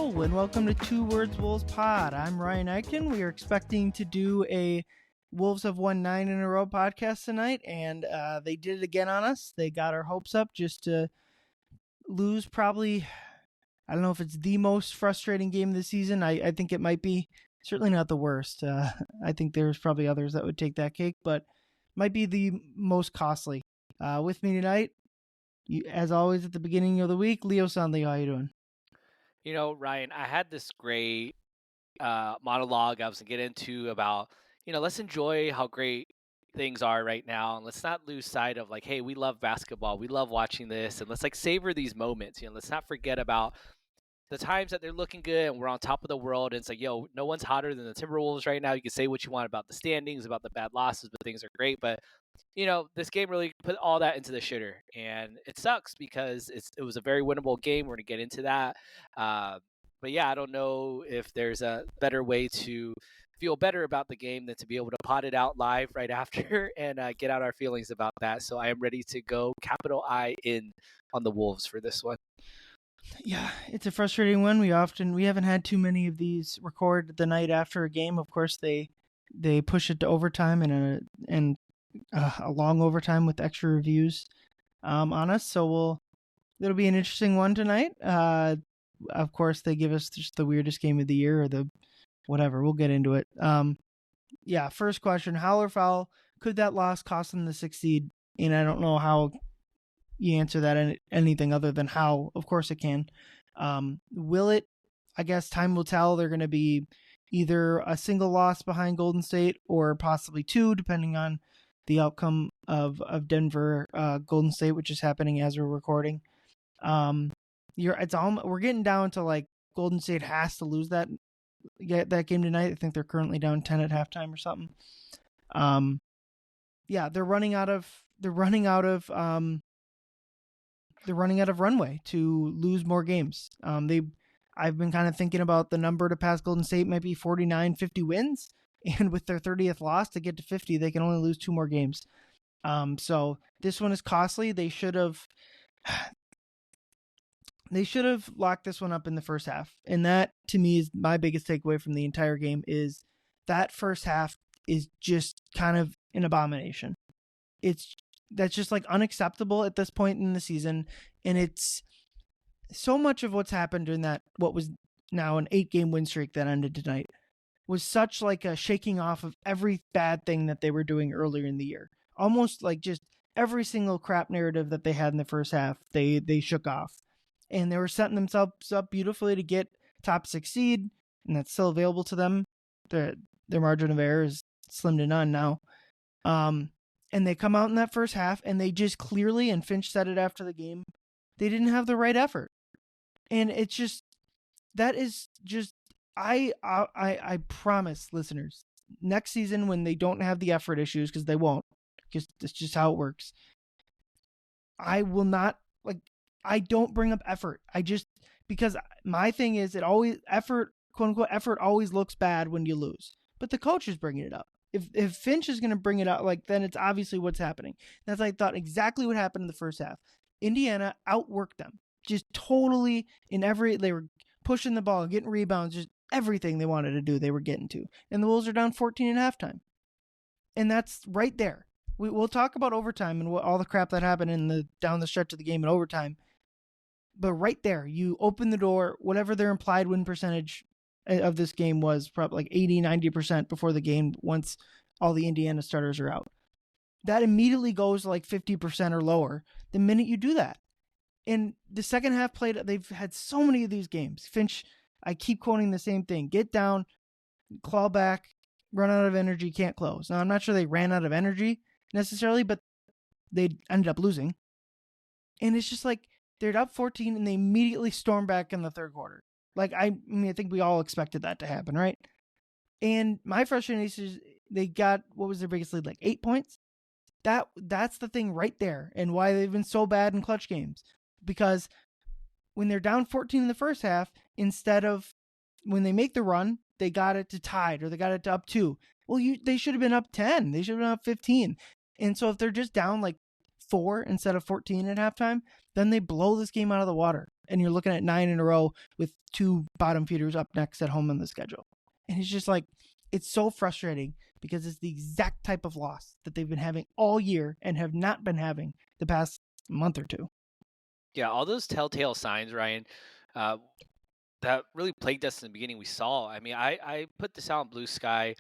Hello and welcome to Two Words Wolves Pod. I'm Ryan Eichten. We are expecting to do a Wolves have won 9 in a row podcast tonight, and they did it again on us. They got our hopes up just to lose probably, I don't know if it's the most frustrating game of the season. I think it might be. Certainly not the worst. I think there's probably others that would take that cake, but might be the most costly. With me tonight, as always at the beginning of the week, Leo Sun. Leo, how you doing? You know, Ryan, I had this great monologue I was going to get into about, let's enjoy how great things are right now. And let's not lose sight of like, hey, we love basketball. We love watching this. And let's like savor these moments. Let's not forget about the times that they're looking good and we're on top of the world. And it's like, yo, no one's hotter than the Timberwolves right now. You can say what you want about the standings, about the bad losses, but things are great. But this game really put all that into the shitter, and it sucks because it was a very winnable game. We're going to get into that. But yeah, I don't know if there's a better way to feel better about the game than to be able to pot it out live right after and get out our feelings about that. So I am ready to go capital I in on the Wolves for this one. Yeah, it's a frustrating one. We haven't had too many of these record the night after a game. Of course, they push it to overtime and a long overtime with extra reviews on us. So it'll be an interesting one tonight. Of course, they give us just the weirdest game of the year or the whatever. We'll get into it. Yeah, first question, Howl or foul? Could that loss cost them the 6th seed? And I don't know how you answer that anything other than how. Of course it can. Will it? I guess time will tell. They're going to be either a single loss behind Golden State or possibly 2, depending on the outcome of Denver Golden State, which is happening as we're recording. We're getting down to like Golden State has to lose that game tonight. I think they're currently down 10 at halftime or something. Yeah, they're running out of runway to lose more games. I've been kind of thinking about the number to pass Golden State might be 49, 50 wins. And with their 30th loss to get to 50, they can only lose 2 more games. So this one is costly. They should have locked this one up in the first half. And that, to me, is my biggest takeaway from the entire game is that first half is just kind of an abomination. That's just like unacceptable at this point in the season. And it's so much of what's happened during that, what was now an 8-game win streak that ended tonight, was such like a shaking off of every bad thing that they were doing earlier in the year. Almost like just every single crap narrative that they had in the first half, they shook off. And they were setting themselves up beautifully to get top 6 seed, and that's still available to them. Their margin of error is slim to none now. And they come out in that first half, and they just clearly, and Finch said it after the game, they didn't have the right effort. And it's just, that is just, I promise listeners, next season when they don't have the effort issues, because they won't, because it's just how it works, I will not, I don't bring up effort. Because my thing is, effort, quote unquote, effort always looks bad when you lose. But the coach is bringing it up. If Finch is going to bring it up, then it's obviously what's happening. That's, I thought, exactly what happened in the first half. Indiana outworked them. Just totally they were pushing the ball, getting rebounds, just everything they wanted to do, they were getting to. And the Wolves are down 14 at halftime. And that's right there. We'll talk about overtime and all the crap that happened down the stretch of the game in overtime. But right there, you open the door, whatever their implied win percentage of this game was, probably like 80, 90% before the game, once all the Indiana starters are out. That immediately goes to like 50% or lower the minute you do that. And the second half they've had so many of these games. Finch, I keep quoting the same thing. Get down, claw back, run out of energy, can't close. Now, I'm not sure they ran out of energy necessarily, but they ended up losing. And it's just like they're up 14 and they immediately storm back in the third quarter. I think we all expected that to happen, right? And my frustration is they got, what was their biggest lead? 8 points? That's the thing right there, and why they've been so bad in clutch games. Because when they're down 14 in the first half, instead of when they make the run, they got it to tied or they got it to up 2. Well, they should have been up 10. They should have been up 15. And so if they're just down 4 instead of 14 at halftime, then they blow this game out of the water. and you're looking at 9 in a row with 2 bottom feeders up next at home on the schedule. And it's just like, it's so frustrating because it's the exact type of loss that they've been having all year and have not been having the past month or two. Yeah, all those telltale signs, Ryan, uh, that really plagued us in the beginning, we saw. I mean, I put this out on Blue Sky,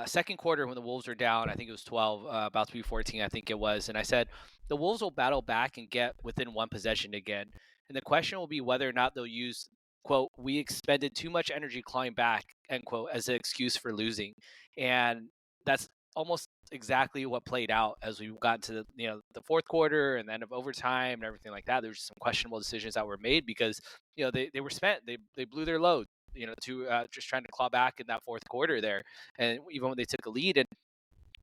second quarter when the Wolves were down. I think it was 12, about to be 14, I think it was. And I said, the Wolves will battle back and get within one possession again. And the question will be whether or not they'll use, quote, we expended too much energy clawing back, end quote, as an excuse for losing. And that's almost exactly what played out as we got into the fourth quarter and the end of overtime and everything like that. There was some questionable decisions that were made because they were spent. They blew their load, to just trying to claw back in that fourth quarter there, and even when they took a lead. And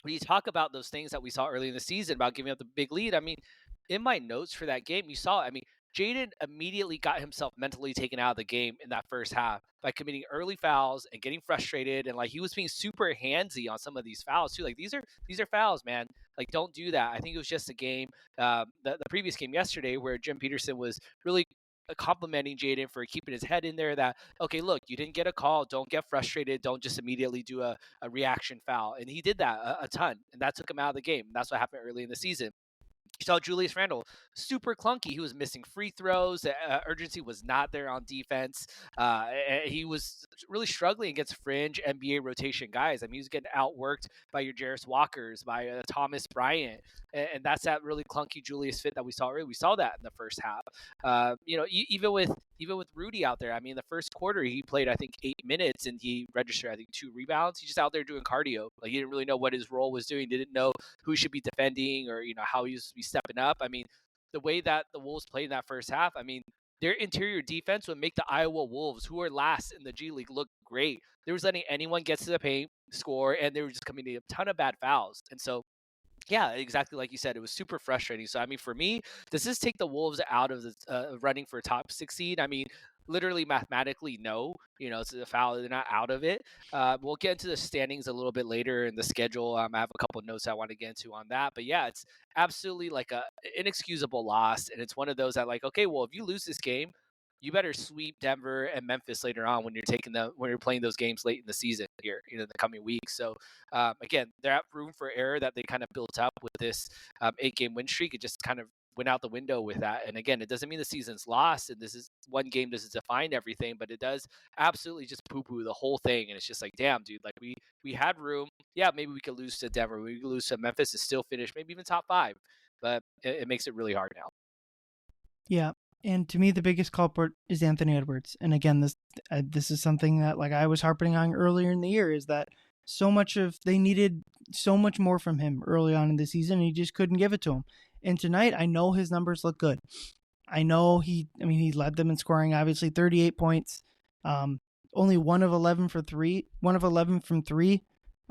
when you talk about those things that we saw early in the season about giving up the big lead, I mean, in my notes for that game, you saw, I mean, Jaden immediately got himself mentally taken out of the game in that first half by committing early fouls and getting frustrated, and like he was being super handsy on some of these fouls too. Like these are fouls, man. Like don't do that. I think it was just a game, the previous game yesterday where Jim Peterson was really complimenting Jaden for keeping his head in there. That okay, look, you didn't get a call. Don't get frustrated. Don't just immediately do a reaction foul. And he did that a ton, and that took him out of the game. That's what happened early in the season. You saw Julius Randle super clunky. He was missing free throws. Urgency was not there on defense. He was really struggling against fringe NBA rotation guys. I mean, he was getting outworked by your Jarris Walkers, by Thomas Bryant, and that's that really clunky Julius fit that we saw early. We saw that in the first half. Even with Rudy out there. I mean, the first quarter he played I think 8 minutes and he registered I think 2 rebounds. He's just out there doing cardio. Like he didn't really know what his role was doing. Didn't know who he should be defending or how he was to be stepping up. I mean, the way that the Wolves played in that first half, I mean, their interior defense would make the Iowa Wolves, who are last in the G League, look great. They was letting anyone get to the paint, score, and they were just committing a ton of bad fouls. And so yeah, exactly like you said, it was super frustrating. So, I mean, for me, does this take the Wolves out of the running for a top 6 seed? I mean, literally mathematically, no. It's a foul; they're not out of it. We'll get into the standings a little bit later in the schedule. I have a couple of notes I want to get into on that. But yeah, it's absolutely like a inexcusable loss, and it's one of those that like, okay, well, if you lose this game, you better sweep Denver and Memphis later on when you're playing those games late in the season here, in the coming weeks. So again, they're at room for error that they kind of built up with this 8-game win streak. It just kind of went out the window with that. And again, it doesn't mean the season's lost and this is one game doesn't define everything, but it does absolutely just poo-poo the whole thing. And it's just like, damn, dude, like we had room. Yeah, maybe we could lose to Denver. We could lose to Memphis and still finish maybe even top 5, but it makes it really hard now. Yeah. And to me, the biggest culprit is Anthony Edwards. And again, this is something that like I was harping on earlier in the year is that they needed so much more from him early on in the season. And he just couldn't give it to him. And tonight, I know his numbers look good. I know he led them in scoring, obviously 38 points, only 1 of 11 from 3.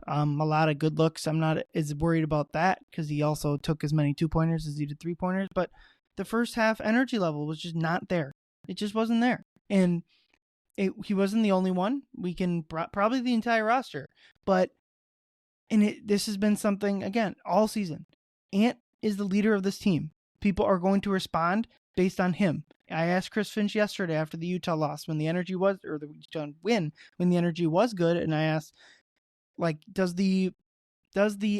A lot of good looks. I'm not as worried about that because he also took as many 2-pointers as he did 3-pointers. But the first half energy level was just not there. It just wasn't there. And he wasn't the only one. We can probably the entire roster. But this has been something, again, all season. Ant is the leader of this team. People are going to respond based on him. I asked Chris Finch yesterday after the Utah loss when the energy was, or the Utah win, when the energy was good. And I asked, like, does the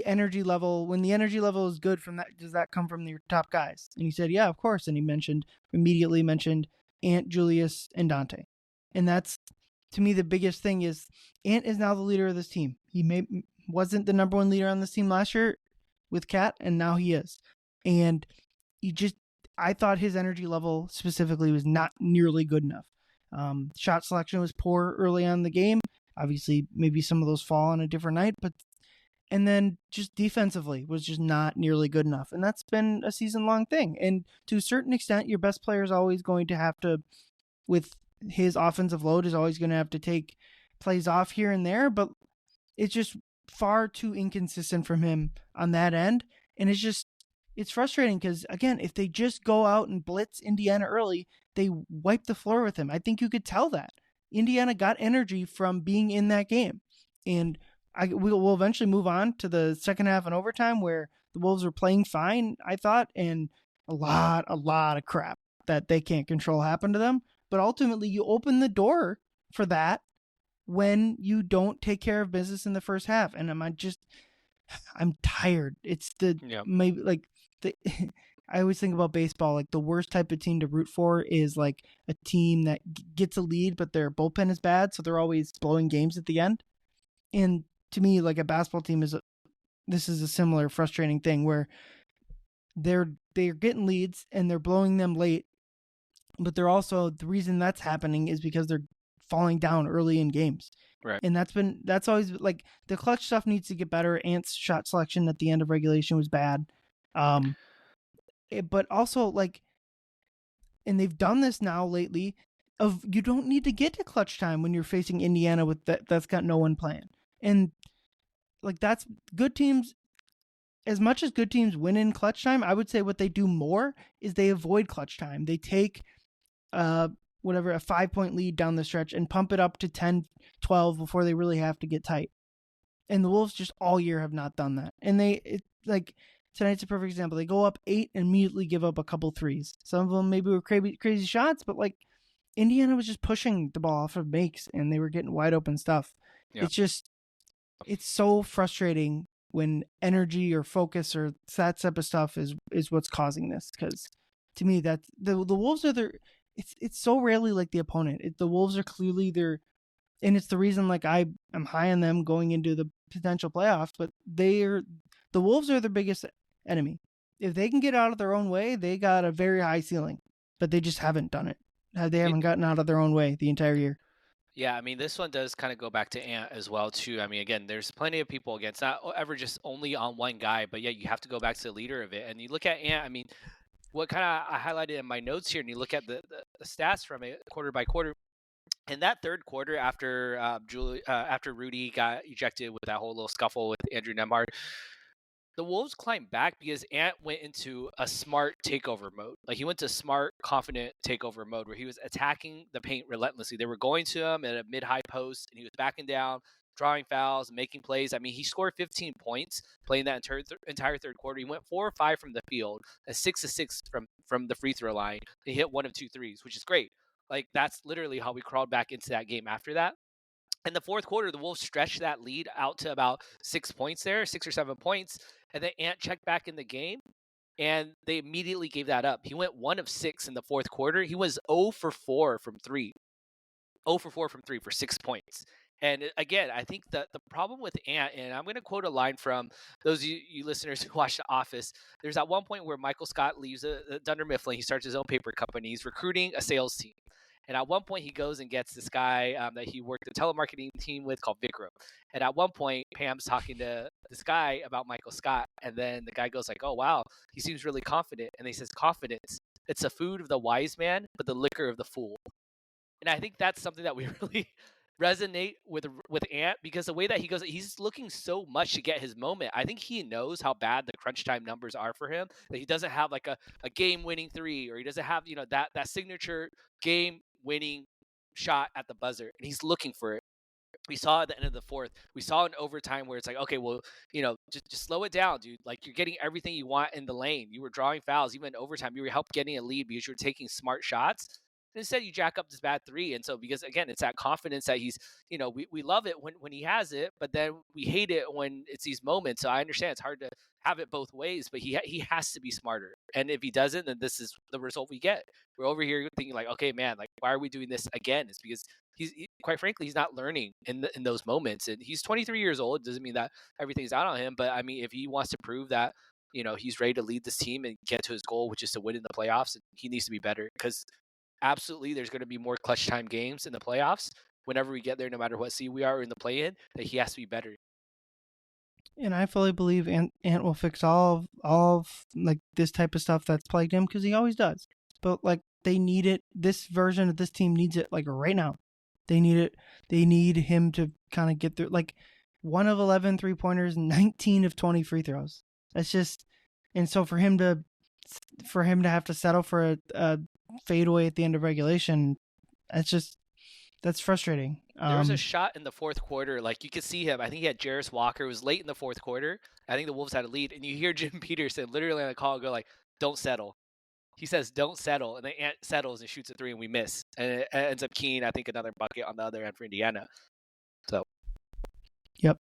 energy level, when the energy level is good from that, does that come from your top guys? And he said, yeah, of course. And he immediately mentioned Ant, Julius, and Dante. And that's, to me, the biggest thing is Ant is now the leader of this team. He wasn't the number 1 leader on this team last year with Cat, and now he is. And I thought his energy level specifically was not nearly good enough. Shot selection was poor early on in the game. Obviously, maybe some of those fall on a different night, and then just defensively was just not nearly good enough. And that's been a season-long thing. And to a certain extent, your best player is always going to have to, with his offensive load, is always going to have to take plays off here and there. But it's just far too inconsistent from him on that end. And it's frustrating because, again, if they just go out and blitz Indiana early, they wipe the floor with him. I think you could tell that. Indiana got energy from being in that game. And we'll eventually move on to the second half and overtime where the Wolves were playing fine, I thought, and a lot of crap. that they can't control happen to them. But ultimately, you open the door for that when you don't take care of business in the first half. And I'm tired. It's maybe like the I always think about baseball, like the worst type of team to root for is like a team that gets a lead, but their bullpen is bad, so they're always blowing games at the end. And to me, like a basketball team this is a similar frustrating thing where they're getting leads and they're blowing them late, but they're also, the reason that's happening is because they're falling down early in games. Right. And that's always like the clutch stuff needs to get better. Ant's shot selection at the end of regulation was bad. But also like, and they've done this now lately of you don't need to get to clutch time when you're facing Indiana with that's got no one playing. And like that's good teams, as much as good teams win in clutch time, I would say what they do more is they avoid clutch time. They take a 5-point lead down the stretch and pump it up to 10, 12 before they really have to get tight. And the Wolves just all year have not done that. And like tonight's a perfect example. They go up 8 and immediately give up a couple threes. Some of them maybe were crazy shots, but like Indiana was just pushing the ball off of makes and they were getting wide open stuff. Yeah. It's so frustrating when energy or focus or that type of stuff is what's causing this. Because to me, that the Wolves are it's so rarely like the opponent. The Wolves are clearly and it's the reason like I am high on them going into the potential playoffs. But the Wolves are their biggest enemy. If they can get out of their own way, they got a very high ceiling. But they just haven't done it. They haven't gotten out of their own way the entire year. Yeah, I mean, this one does kind of go back to Ant as well, too. I mean, again, there's plenty of people, again, it's not ever just only on one guy, but yeah, you have to go back to the leader of it. And you look at Ant, I mean, what kind of I highlighted in my notes here, and you look at the stats from it quarter by quarter. In that third quarter, after Rudy got ejected with that whole little scuffle with Andrew Nembhard, the Wolves climbed back because Ant went into a smart takeover mode. Like he went to smart, confident takeover mode where he was attacking the paint relentlessly. They were going to him at a mid-high post, and he was backing down, drawing fouls, making plays. I mean, he scored 15 points playing that entire third quarter. He went 4 or 5 from the field, 6 of 6 from the free throw line. He hit 1 of 2 threes, which is great. Like that's literally how we crawled back into that game after that. In the fourth quarter, the Wolves stretched that lead out to about 6 points there, 6 or 7 points. And then Ant checked back in the game, and they immediately gave that up. He went 1 of 6 in the fourth quarter. He was 0 for 4 from 3. 0 for 4 from 3 for 6 points. And again, I think that the problem with Ant, and I'm going to quote a line from those of you listeners who watch The Office. There's at one point where Michael Scott leaves Dunder Mifflin. He starts his own paper company. He's recruiting a sales team. And at one point, he goes and gets this guy that he worked a telemarketing team with called Vikram. And at one point, Pam's talking to this guy about Michael Scott. And then the guy goes like, oh, wow, he seems really confident. And he says, confidence, it's the food of the wise man, but the liquor of the fool. And I think that's something that we really resonate with Ant, because the way that he goes, he's looking so much to get his moment. I think he knows how bad the crunch time numbers are for him, that he doesn't have like a game-winning 3, or he doesn't have, that signature game-winning shot at the buzzer, and he's looking for it. We saw at the end of the fourth, we saw an overtime where it's like, okay, well, just slow it down, dude. Like, you're getting everything you want in the lane. You were drawing fouls, even in overtime. You were helping getting a lead because you were taking smart shots. Instead, you jack up this bad 3. And so, because again, it's that confidence that he's, we love it when he has it, but then we hate it when it's these moments. So I understand it's hard to have it both ways, but he has to be smarter. And if he doesn't, then this is the result we get. We're over here thinking like, okay, man, like, why are we doing this again? It's because quite frankly, he's not learning in those moments. And he's 23 years old. It doesn't mean that everything's out on him. But I mean, if he wants to prove that, he's ready to lead this team and get to his goal, which is to win in the playoffs, he needs to be better, because absolutely, there's going to be more clutch time games in the playoffs whenever we get there, no matter what seed we are in the play-in, that he has to be better. And I fully believe Ant will fix all of like this type of stuff that's plagued him, because he always does. But like they need it. This version of this team needs it like right now. They need it. They need him to kind of get through. Like 1 of 11 3-pointers, 19 of 20 free throws. That's just, and so for him to have to settle for a fadeaway at the end of regulation, that's frustrating. There was a shot in the fourth quarter, like you could see him. I think he had Jarris Walker. It was late in the fourth quarter. I think the Wolves had a lead, and you hear Jim Peterson literally on the call go like, "Don't settle." he says, "Don't settle," and then Ant settles and shoots a three, and we miss, and it ends up keying, I think, another bucket on the other end for Indiana. So, Yep,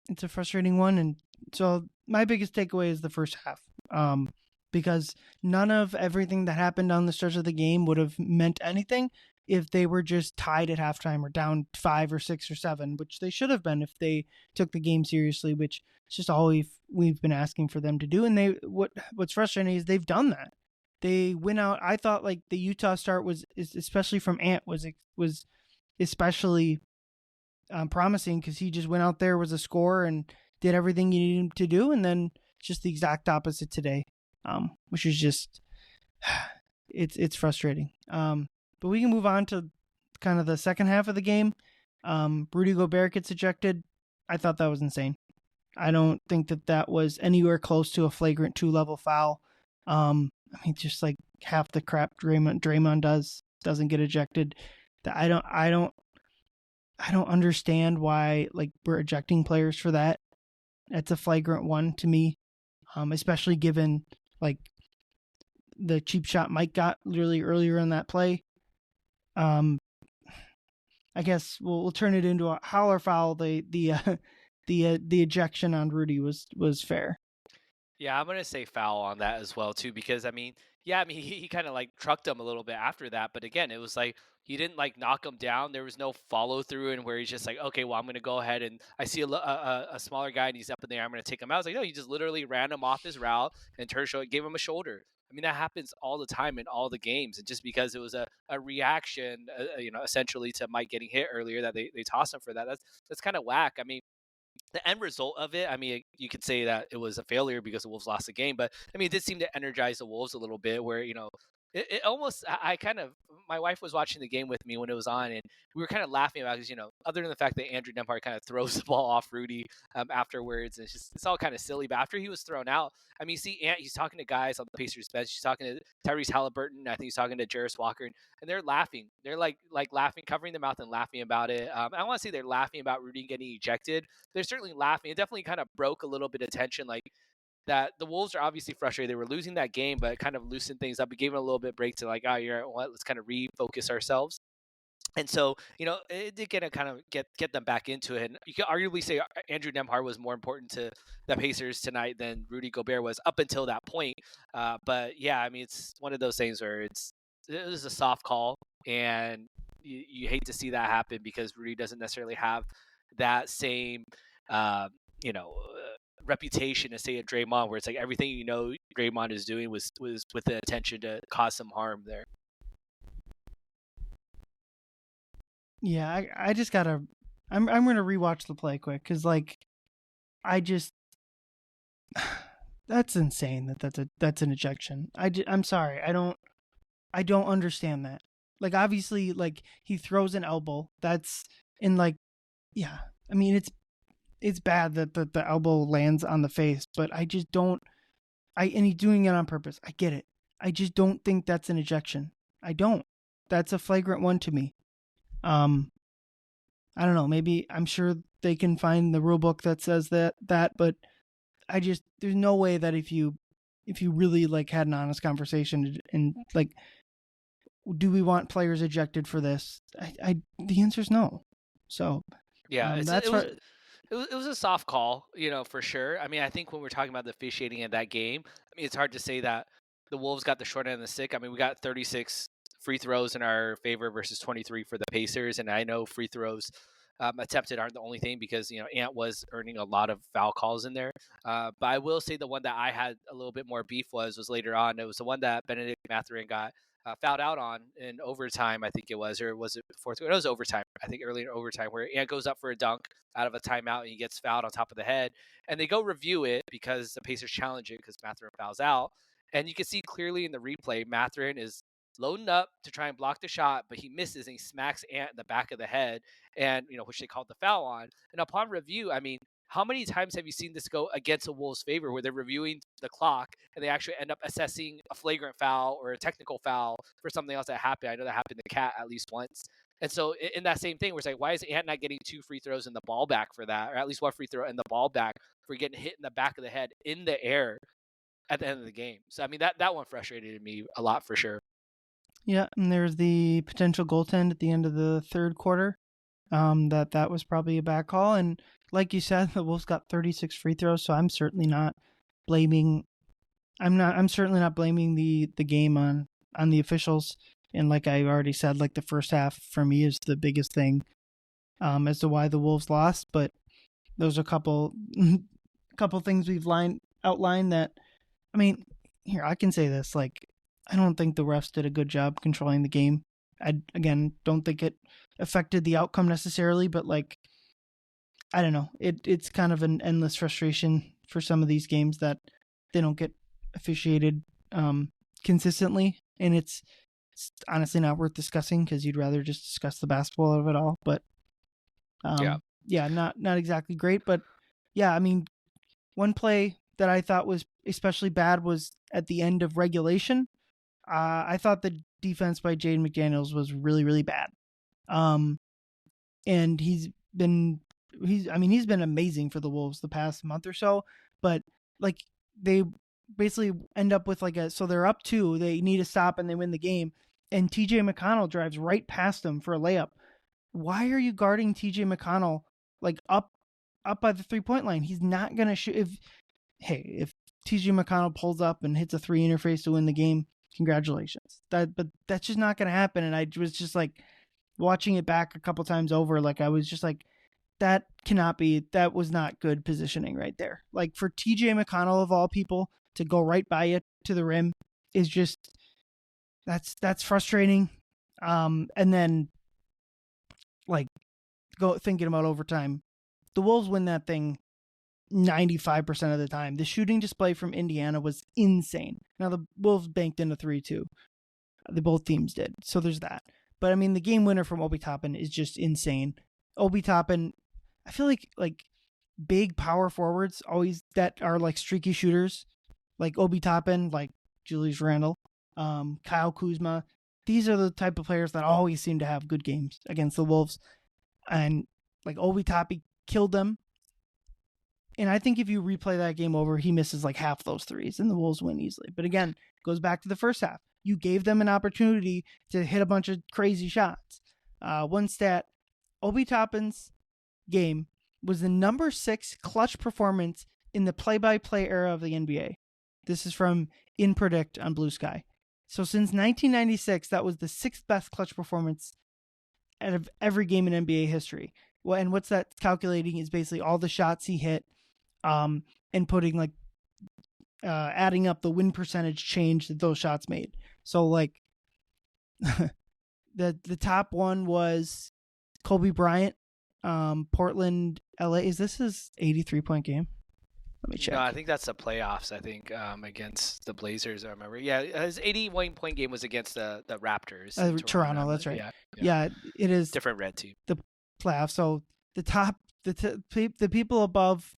it's a frustrating one, and so my biggest takeaway is the first half, because none of everything that happened on the stretch of the game would have meant anything if they were just tied at halftime or down 5 or 6 or 7, which they should have been if they took the game seriously, which is just all we've been asking for them to do. And what's frustrating is they've done that. They went out. I thought like the Utah start was, especially from Ant, was especially promising because he just went out there, was a scorer, and did everything you needed him to do. And then just the exact opposite today, which is just it's frustrating. But we can move on to kind of the second half of the game. Rudy Gobert gets ejected. I thought that was insane. I don't think that was anywhere close to a flagrant 2-level foul. I mean, just like half the crap Draymond doesn't get ejected. I don't understand why like we're ejecting players for that. That's a flagrant one to me, especially given like the cheap shot Mike got literally earlier in that play. I guess we'll turn it into a howler foul. The ejection on Rudy was fair. yeah, I'm gonna say foul on that as well too, because I mean, yeah, I mean he kind of like trucked him a little bit after that, but again, it was like he didn't like knock him down. There was no follow through, and where he's just like, okay, well, I'm gonna go ahead and I see a smaller guy and he's up in there, I'm gonna take him out. I was like, no, he just literally ran him off his route and gave him a shoulder. I mean, that happens all the time in all the games, and just because it was a reaction, essentially to Mike getting hit earlier, that they tossed him for that. That's kind of whack. I mean, the end result of it, I mean, you could say that it was a failure because the Wolves lost the game, but I mean, it did seem to energize the Wolves a little bit where, it almost, I kind of, my wife was watching the game with me when it was on, and we were kind of laughing about it because, other than the fact that Andrew Nembhard kind of throws the ball off Rudy afterwards, it's all kind of silly, but after he was thrown out, I mean, you see Ant, he's talking to guys on the Pacers bench, he's talking to Tyrese Halliburton, I think he's talking to Jarris Walker, and they're laughing. They're like laughing, covering their mouth and laughing about it. I want to say they're laughing about Rudy getting ejected. They're certainly laughing. It definitely kind of broke a little bit of tension. Like that, the Wolves are obviously frustrated. They were losing that game, but it kind of loosened things up. It gave them a little bit break to like, oh, you're what? Let's kind of refocus ourselves. And so, it did kind of get them back into it. And you could arguably say Andrew Nembhard was more important to the Pacers tonight than Rudy Gobert was up until that point. But yeah, I mean, it's one of those things where it was a soft call, and you hate to see that happen because Rudy doesn't necessarily have that same, uh, you know, reputation as say a Draymond, where it's like everything Draymond is doing was with the intention to cause some harm there. Yeah, I just gotta. I'm gonna rewatch the play quick because like, I just that's insane that's an ejection. I'm sorry. I don't understand that. Like obviously, like he throws an elbow. That's in like, yeah. I mean, it's bad that the elbow lands on the face, but I just don't. And he's doing it on purpose. I get it. I just don't think that's an ejection. I don't. That's a flagrant one to me. I don't know. Maybe I'm sure they can find the rule book that says that, but there's no way that if you really like had an honest conversation and like, do we want players ejected for this? The answer is no. So yeah, it was a soft call, for sure. I mean, I think when we're talking about the officiating in that game, I mean, it's hard to say that the Wolves got the short end of the stick. I mean, we got 36 free throws in our favor versus 23 for the Pacers, and I know free throws attempted aren't the only thing because Ant was earning a lot of foul calls in there. But I will say the one that I had a little bit more beef was later on. It was the one that Benedict Mathurin got fouled out on in overtime, I think it was, or was it fourth? It was overtime. I think early in overtime where Ant goes up for a dunk out of a timeout and he gets fouled on top of the head, and they go review it because the Pacers challenge it because Mathurin fouls out, and you can see clearly in the replay Mathurin is loading up to try and block the shot, but he misses and he smacks Ant in the back of the head, and which they called the foul on. And upon review, I mean, how many times have you seen this go against a Wolves' favor where they're reviewing the clock and they actually end up assessing a flagrant foul or a technical foul for something else that happened? I know that happened to Cat at least once. And so in that same thing, we're like, why is Ant not getting 2 free throws in the ball back for that, or at least 1 free throw in the ball back for getting hit in the back of the head in the air? at the end of the game. So I mean that one frustrated me a lot for sure. Yeah, and there's the potential goaltend at the end of the third quarter. That was probably a bad call, and like you said, the Wolves got 36 free throws, so I'm certainly not blaming. I'm certainly not blaming the game on the officials. And like I already said, like the first half for me is the biggest thing as to why the Wolves lost. But those are a couple things we've outlined that. I mean, here I can say this: like, I don't think the refs did a good job controlling the game. I again don't think it affected the outcome necessarily, but like, I don't know. It's kind of an endless frustration for some of these games that they don't get officiated consistently, and it's honestly not worth discussing because you'd rather just discuss the basketball of it all. But yeah, not exactly great. But yeah, I mean, one play that I thought was especially bad was at the end of regulation. I thought the defense by Jaden McDaniels was really, really bad. And he's been amazing for the Wolves the past month or so. But like they basically end up with so they're up 2, they need a stop and they win the game. And TJ McConnell drives right past them for a layup. Why are you guarding TJ McConnell like up by the 3-point line? He's not gonna shoot. If TJ McConnell pulls up and hits a 3 interface to win the game, congratulations. But that's just not gonna happen. And I was just like watching it back a couple times over, like I was just like, that was not good positioning right there. Like for TJ McConnell of all people to go right by you to the rim is just that's frustrating. And then like go thinking about overtime, the Wolves win that thing 95% of the time. The shooting display from Indiana was insane. Now the Wolves banked in a 3-2. Both teams did. So there's that. But I mean, the game winner from Obi Toppin is just insane. Obi Toppin, I feel like big power forwards always that are like streaky shooters, like Obi Toppin, like Julius Randle, Kyle Kuzma. These are the type of players that always seem to have good games against the Wolves. And like Obi Toppin killed them. And I think if you replay that game over, he misses like half those threes and the Wolves win easily. But again, goes back to the first half. You gave them an opportunity to hit a bunch of crazy shots. One stat, Obi Toppin's game was the number 6 clutch performance in the play-by-play era of the NBA. This is from InPredict on Blue Sky. So since 1996, that was the 6th best clutch performance out of every game in NBA history. Well, and what's that calculating is basically all the shots he hit, and putting like adding up the win percentage change that those shots made. So like the top one was Kobe Bryant, Portland, LA. Is this his 83-point game? Let me check. No, I think that's the playoffs. I think against the Blazers. I remember. Yeah, his 81-point game was against the Raptors. Toronto. That's right. Yeah, it is different red team. The playoffs. So the top, the people above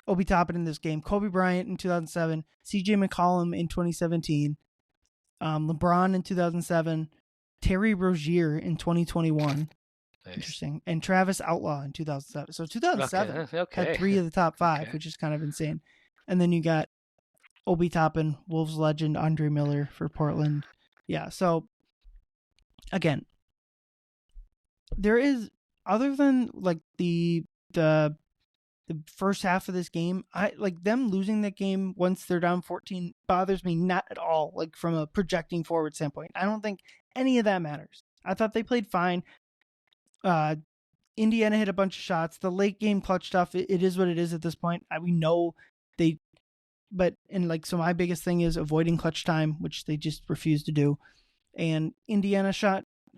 Obi Toppin in this game: Kobe Bryant in 2007, C.J. McCollum in 2017, LeBron in 2007, Terry Rozier in 2021. Nice. Interesting. And Travis Outlaw in 2007. So 2007 had 3 of the top 5, which is kind of insane. And then you got Obi Toppin, Wolves legend Andre Miller for Portland. Yeah. So again, there is, other than like the first half of this game, I like them losing that game once they're down 14 bothers me not at all. Like from a projecting forward standpoint, I don't think any of that matters. I thought they played fine. Indiana hit a bunch of shots. The late game clutch stuff, it is what it is at this point. We know so my biggest thing is avoiding clutch time, which they just refuse to do. And Indiana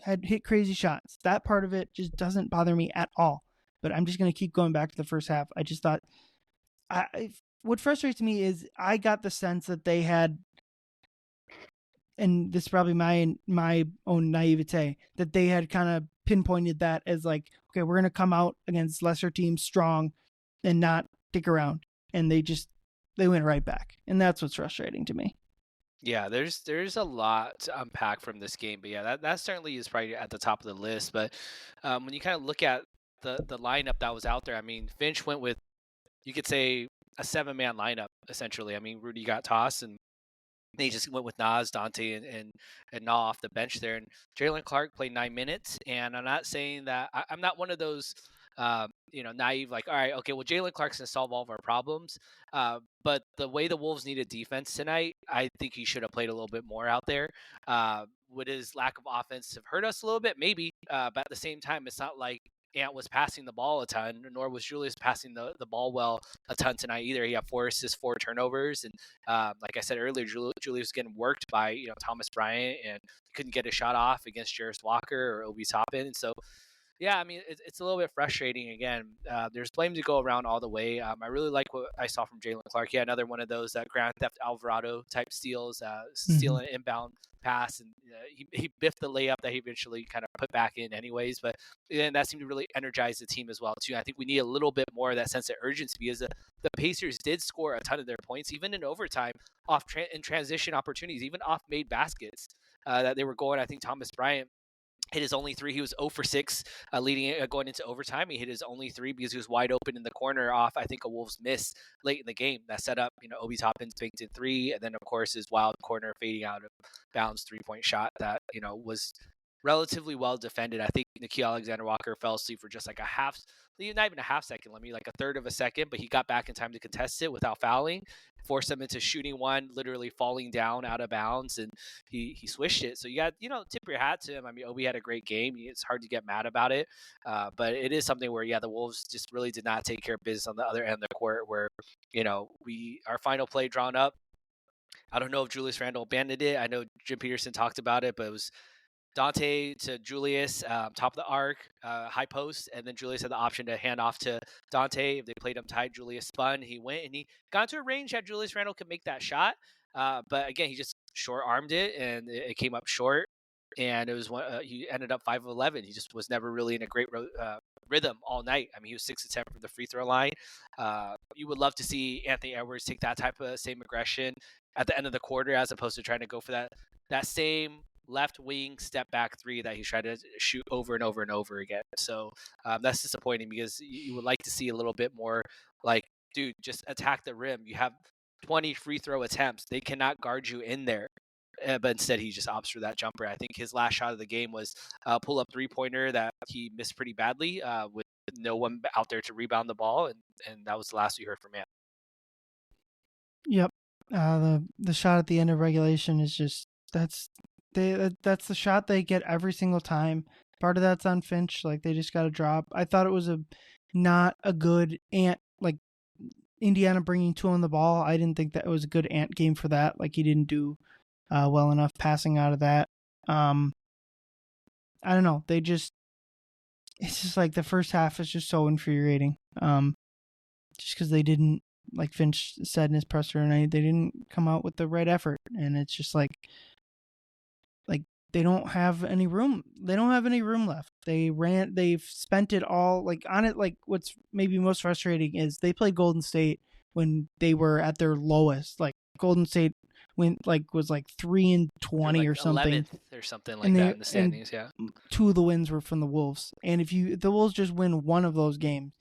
had hit crazy shots. That part of it just doesn't bother me at all. But I'm just going to keep going back to the first half. I just thought, what frustrates me is I got the sense that they had, and this is probably my own naivete, that they had kind of pinpointed that as like, okay, we're going to come out against lesser teams strong and not stick around. And they went right back. And that's what's frustrating to me. Yeah, there's a lot to unpack from this game. But yeah, that certainly is probably at the top of the list. But when you kind of look at the lineup that was out there, I mean, Finch went with, you could say, a 7-man lineup essentially. I mean, Rudy got tossed, and they just went with Nas, Dante, and Na off the bench there. And Jalen Clark played 9 minutes. And I'm not saying that I'm not one of those, naive, like, all right, okay, well, Jalen Clark's going to solve all of our problems. But the way the Wolves needed defense tonight, I think he should have played a little bit more out there. Would his lack of offense have hurt us a little bit? Maybe. But at the same time, it's not like Ant was passing the ball a ton, nor was Julius passing the ball well a ton tonight either. He had 4 assists, 4 turnovers, and like I said earlier, Julius was getting worked by Thomas Bryant, and couldn't get a shot off against Jarris Walker or Obi Toppin. And so, yeah, I mean, it's a little bit frustrating. Again, there's blame to go around all the way. I really like what I saw from Jalen Clark. Yeah, another one of those Grand Theft Alvarado type steals, stealing an inbound pass, and he biffed the layup that he eventually kind of put back in anyways. But then that seemed to really energize the team as well too. I think we need a little bit more of that sense of urgency, because the Pacers did score a ton of their points, even in overtime, in transition opportunities, even off made baskets that they were going. I think Thomas Bryant hit his only 3. He was 0 for 6 going into overtime. He hit his only 3 because he was wide open in the corner off, I think, a Wolves miss late in the game that set up, Obi Toppin's banked in 3. And then, of course, his wild corner fading out of bounds 3-point shot that, was relatively well defended. I think Nickeil Alexander-Walker fell asleep for just like not even a half second, like a third of a second, but he got back in time to contest it without fouling, forced him into shooting one, literally falling down out of bounds, and he swished it. So you got, tip your hat to him. I mean, Obi had a great game. It's hard to get mad about it, but it is something where, the Wolves just really did not take care of business on the other end of the court, where, our final play drawn up. I don't know if Julius Randle abandoned it. I know Jim Peterson talked about it, but it was Dante to Julius, top of the arc, high post, and then Julius had the option to hand off to Dante. If they played him tight, Julius spun. He went, and he got into a range that Julius Randle could make that shot. But again, he just short-armed it, and it came up short. And it was he ended up 5 of 11. He just was never really in a great rhythm all night. I mean, he was 6 of 10 from the free throw line. You would love to see Anthony Edwards take that type of same aggression at the end of the quarter, as opposed to trying to go for that same left wing step back 3 that he's tried to shoot over and over and over again. So that's disappointing, because you would like to see a little bit more like, dude, just attack the rim. You have 20 free throw attempts. They cannot guard you in there. But instead, he just opts for that jumper. I think his last shot of the game was a pull-up 3-pointer that he missed pretty badly with no one out there to rebound the ball, and that was the last we heard from him. Yep. The shot at the end of regulation is just that's the shot they get every single time. Part of that's on Finch, like they just got to drop. I thought it was not a good Ant, like Indiana bringing 2 on the ball. I didn't think that it was a good Ant game for that. Like he didn't do well enough passing out of that. I don't know. It's just like the first half is just so infuriating. Just because they didn't, like Finch said in his presser tonight, they didn't come out with the right effort, and it's just like they don't have any room. They don't have any room left. They've spent it all on it. Like what's maybe most frustrating is they played Golden State when they were at their lowest. Like Golden State was 3-20 or something. 11th or something like that in the standings. Yeah, 2 of the wins were from the Wolves, and if the Wolves just win one of those games,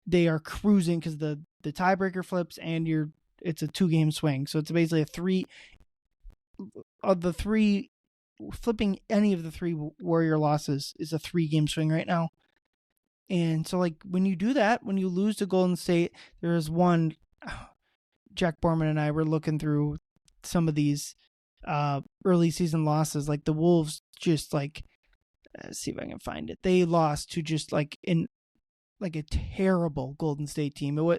they are cruising, because the tiebreaker flips and it's a 2-game swing. So it's basically a 3 of the 3. Flipping any of the 3 Warrior losses is a 3-game swing right now. And so when you do that, when you lose to Golden State, there is one, Jack Borman and I were looking through some of these early season losses. Like the Wolves just let's see if I can find it. They lost to just a terrible Golden State team. It was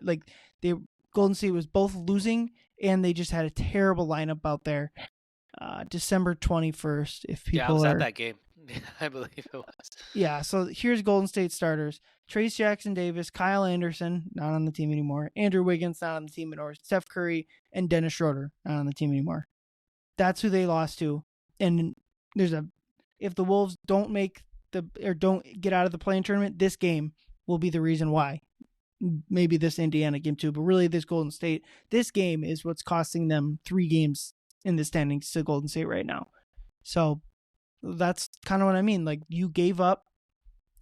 Golden State was both losing, and they just had a terrible lineup out there. December 21st, if people I was at that game. I believe it was. Yeah, so here's Golden State starters. Trace Jackson-Davis, Kyle Anderson, not on the team anymore. Andrew Wiggins, not on the team anymore. Steph Curry and Dennis Schroeder, not on the team anymore. That's who they lost to. And if the Wolves don't don't get out of the play-in tournament, this game will be the reason why. Maybe this Indiana game too, but really this Golden State, this game is what's costing them 3 games in the standings to Golden State right now. So that's kind of what I mean. You gave up,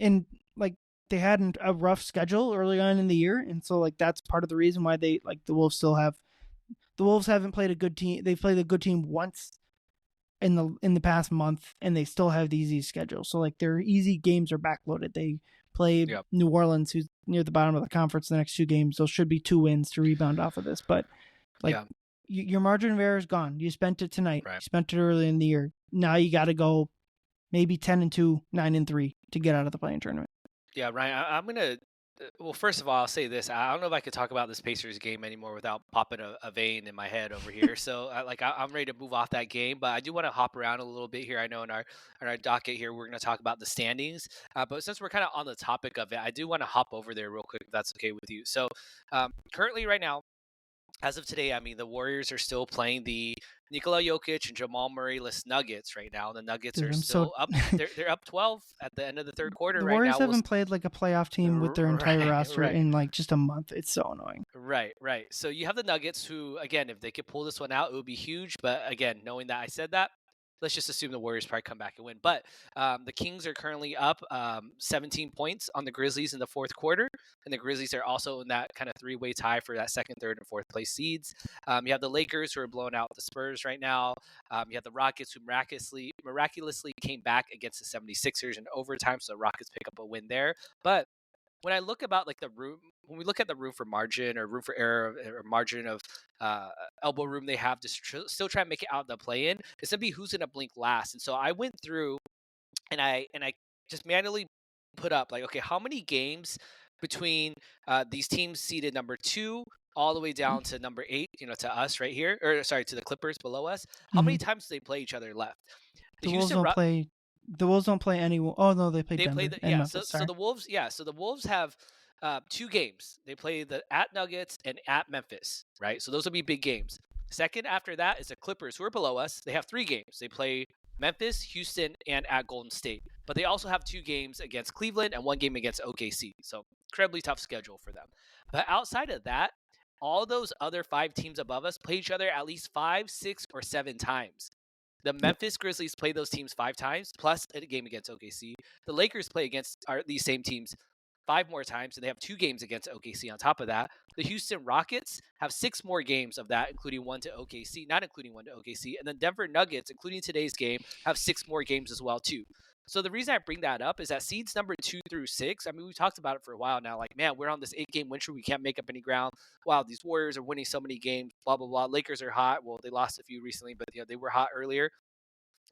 and they had a rough schedule early on in the year, and so like that's part of the reason why they like the Wolves haven't played a good team. They've played a good team once in the past month, and they still have the easy schedule. So like their easy games are backloaded. They play New Orleans, who's near the bottom of the conference, the next 2 games. Those should be 2 wins to rebound off of this. But like your margin of error is gone. You spent it tonight. Right. You spent it early in the year. Now you got to go maybe 10-2, 9-3 to get out of the play-in tournament. Yeah, Ryan, I'm gonna. Well, first of all, I'll say this. I don't know if I could talk about this Pacers game anymore without popping a vein in my head over here. So, I'm ready to move off that game, but I do want to hop around a little bit here. I know in our docket here, we're going to talk about the standings. But since we're kind of on the topic of it, I do want to hop over there real quick, if that's okay with you. So, currently, right now, as of today, I mean, the Warriors are still playing the Nikola Jokic and Jamal Murray-less Nuggets right now. The Nuggets are still up. They're up 12 at the end of the third quarter right now. The Warriors haven't played like a playoff team with their entire roster in like just a month. It's so annoying. Right. So you have the Nuggets who, again, if they could pull this one out, it would be huge. But again, knowing that I said that, let's just assume the Warriors probably come back and win. But the Kings are currently up 17 points on the Grizzlies in the fourth quarter. And the Grizzlies are also in that kind of 3-way tie for that second, third, and fourth place seeds. You have the Lakers who are blowing out the Spurs right now. You have the Rockets who miraculously came back against the 76ers in overtime. So the Rockets pick up a win there. But when I look about like the room, when we look at the room for margin or room for error or margin of elbow room they have to still try and make it out of the play-in, it's gonna be who's gonna blink last. And so I went through and I just manually put up like, okay, how many games between these teams seated number 2 all the way down to number 8, to us right here, or sorry, to the Clippers below us. How many times do they play each other left? The Wolves don't play anyone. Oh no, they play Denver. So the Wolves, so the Wolves have 2 games. They play the at Nuggets and at Memphis, right? So those will be big games. Second after that is the Clippers, who are below us. They have 3 games. They play Memphis, Houston, and at Golden State. But they also have 2 games against Cleveland and 1 game against OKC. So incredibly tough schedule for them. But outside of that, all those other 5 teams above us play each other at least 5, 6, or 7 times. The Memphis Grizzlies play those teams 5 times, plus a game against OKC. The Lakers play against these same teams 5 more times, and they have 2 games against OKC on top of that. The Houston Rockets have 6 more games of that, including 1 to OKC, not including 1 to OKC. And then Denver Nuggets, including today's game, have 6 more games as well, too. So the reason I bring that up is that seeds number 2 through 6, I mean, we've talked about it for a while now. Like, man, we're on this 8-game win streak. We can't make up any ground. Wow, these Warriors are winning so many games, blah, blah, blah. Lakers are hot. Well, they lost a few recently, but they were hot earlier.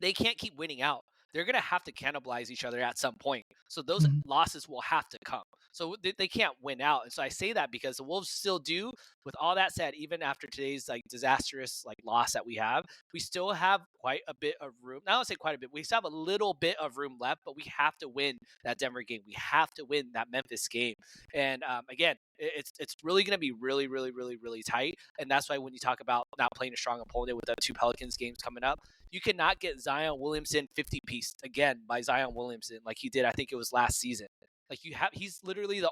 They can't keep winning out. They're going to have to cannibalize each other at some point. So those losses will have to come. So they can't win out. And so I say that because the Wolves still do. With all that said, even after today's like disastrous like loss that we have, we still have quite a bit of room. Now I don't say quite a bit. We still have a little bit of room left, but we have to win that Denver game. We have to win that Memphis game. And again, it's really going to be really, really, really, really tight. And that's why when you talk about not playing a strong opponent with the 2 Pelicans games coming up, you cannot get Zion Williamson 50-pieced again by Zion Williamson like he did, I think it was last season. Like he's literally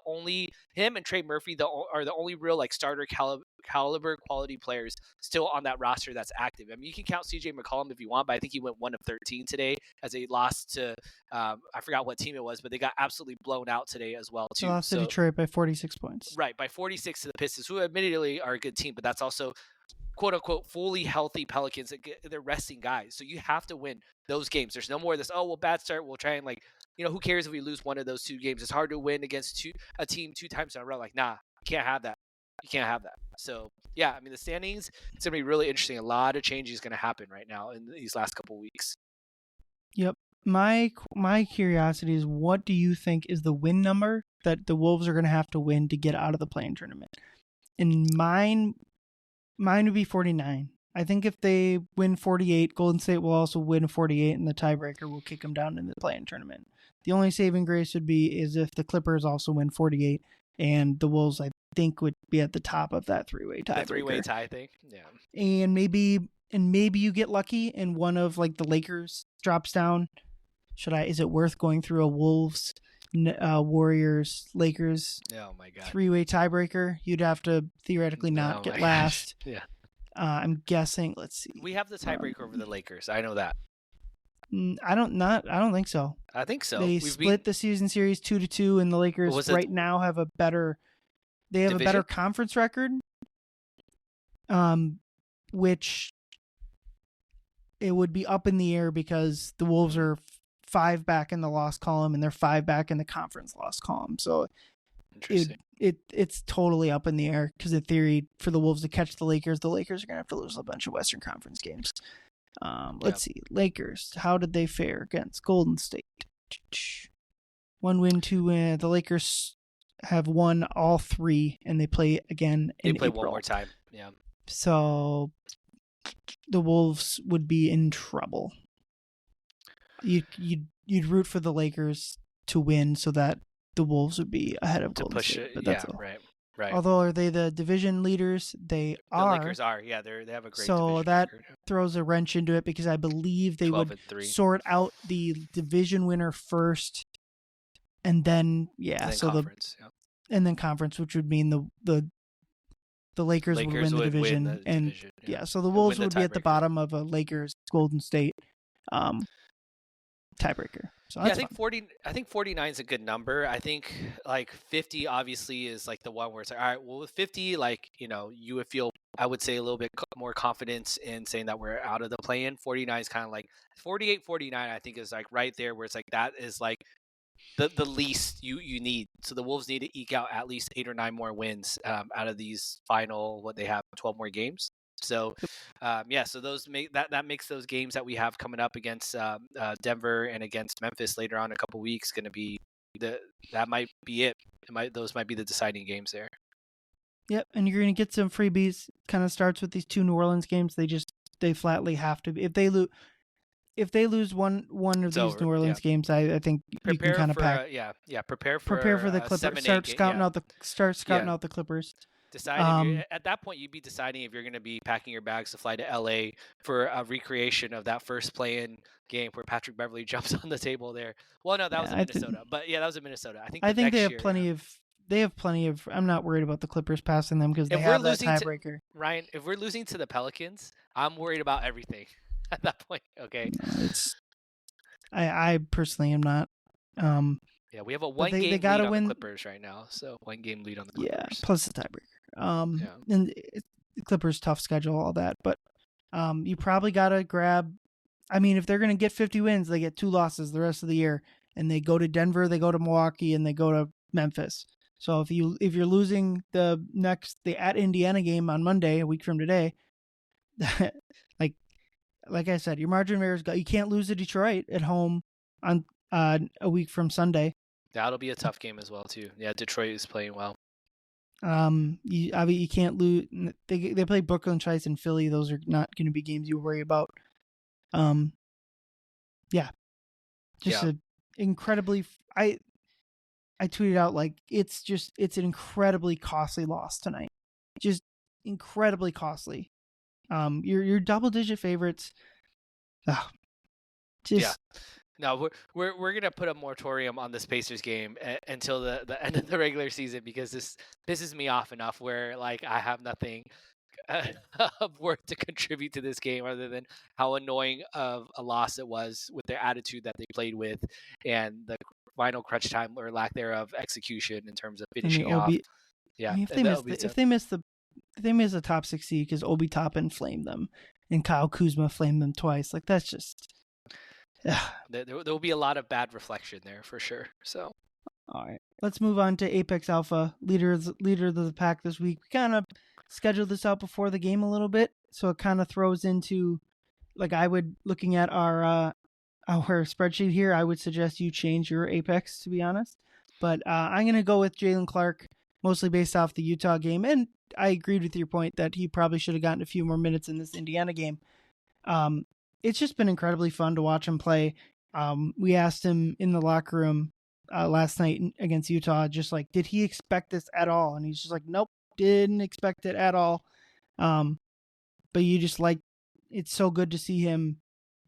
him and Trey Murphy are the only real like starter caliber quality players still on that roster that's active. I mean, you can count CJ McCollum if you want, but I think he went 1 of 13 today as they lost to I forgot what team it was, but they got absolutely blown out today as well too. They lost to Detroit by 46 points. Right, by 46 to the Pistons, who admittedly are a good team, but that's also quote unquote fully healthy Pelicans. They're resting guys, so you have to win those games. There's no more of this, oh well, bad start, we'll try and like, who cares if we lose 1 of those 2 games? It's hard to win against a team 2 times in a row. Like, nah, you can't have that. You can't have that. So yeah, I mean, the standings, it's gonna be really interesting. A lot of changes gonna happen right now in these last couple weeks. Yep. My curiosity is, what do you think is the win number that the Wolves are going to have to win to get out of the play-in tournament? And mine would be 49. I think if they win 48, Golden State will also win 48, and the tiebreaker will kick them down in the play-in tournament. The only saving grace would be is if the Clippers also win 48, and the Wolves, I think, would be at the top of that 3-way tiebreaker. The 3-way tie thing, yeah. And maybe you get lucky and one of like the Lakers drops down. Is it worth going through a Wolves, Warriors, Lakers 3-way tiebreaker? You'd have to theoretically not get last. Yeah. I'm guessing. Let's see. We have the tiebreaker over the Lakers. I know that. I don't think so. I think so. They split the season series 2-2, and the Lakers right now have a better conference record. Which it would be up in the air because the Wolves are 5 back in the loss column and they're 5 back in the conference loss column. So it's totally up in the air because in theory, for the Wolves to catch the Lakers are going to have to lose a bunch of Western Conference games. Let's see. Lakers, how did they fare against Golden State? 1 win, 2 win. The Lakers have won all 3, and they play again in April. They play one more time. Yeah. So the Wolves would be in trouble. You'd root for the Lakers to win so that the Wolves would be ahead of Golden State. But that's all. Right. Although, are they the division leaders? The Lakers are. Yeah, they have a great so division that record. Throws a wrench into it because I believe they would sort out the division winner first, and then conference, and then conference, which would mean the Lakers would win the division, so the Wolves would be at the bottom of a Lakers Golden State tiebreaker. So I think 49 is a good number. I think like 50 obviously is like the one where it's like, all right, well with 50, like, you would feel, I would say, a little bit more confidence in saying that we're out of the play-in. 49 is kind of like 48, 49. I think is like right there where it's like that is like the least you need. So the Wolves need to eke out at least 8 or 9 more wins out of these final, what they have, 12 more games. So, so those that makes those games that we have coming up against Denver and against Memphis later on in a couple weeks going to be that might be it. Those might be the deciding games there. Yep, and you're going to get some freebies. Kind of starts with these 2 New Orleans games. They flatly have to be. If they lose one of these New Orleans games, I think you can kind of pack. Prepare for the Clippers. Start scouting out the Clippers. Decide at that point, you'd be deciding if you're going to be packing your bags to fly to LA for a recreation of that first play-in game where Patrick Beverley jumps on the table there. Well, no, that was in Minnesota, but that was in Minnesota. I think they have plenty of. They have plenty of. I'm not worried about the Clippers passing them because they have that tiebreaker. Ryan, if we're losing to the Pelicans, I'm worried about everything at that point. Okay. No, I personally am not. We have a 1 game lead on the Clippers right now. So 1 game lead on the Clippers. Yeah, plus the tiebreaker. And the Clippers' tough schedule, all that. But you probably got to grab. I mean, if they're going to get 50 wins, they get 2 losses the rest of the year, and they go to Denver, they go to Milwaukee, and they go to Memphis. So if you're losing the at Indiana game on Monday, a week from today, like I said, your margin of error is you can't lose to Detroit at home on a week from Sunday. That'll be a tough game as well too. Yeah, Detroit is playing well. You can't lose. They play Brooklyn twice in Philly. Those are not going to be games you worry about. Incredibly. I tweeted out like it's an incredibly costly loss tonight. Just incredibly costly. Your double-digit favorites. No, we're gonna put a moratorium on this Pacers game until the end of the regular season because this pisses me off enough where like I have nothing of worth to contribute to this game other than how annoying of a loss it was with their attitude that they played with and the final crunch time or lack thereof execution in terms of finishing off. Yeah, I mean, if they miss the top 6 seed because Obi Toppin flamed them and Kyle Kuzma flamed them twice, like that's just. There will be a lot of bad reflection there for sure. So, all right, let's move on to Apex Alpha, leader of the pack this week. We kind of scheduled this out before the game a little bit, so it kind of throws into, like I would looking at our spreadsheet here. I would suggest you change your Apex to be honest, but I'm gonna go with Jalen Clark mostly based off the Utah game, and I agreed with your point that he probably should have gotten a few more minutes in this Indiana game. It's just been incredibly fun to watch him play. We asked him in the locker room last night against Utah, just like, did he expect this at all? And he's just like, nope, didn't expect it at all. But you just like, it's so good to see him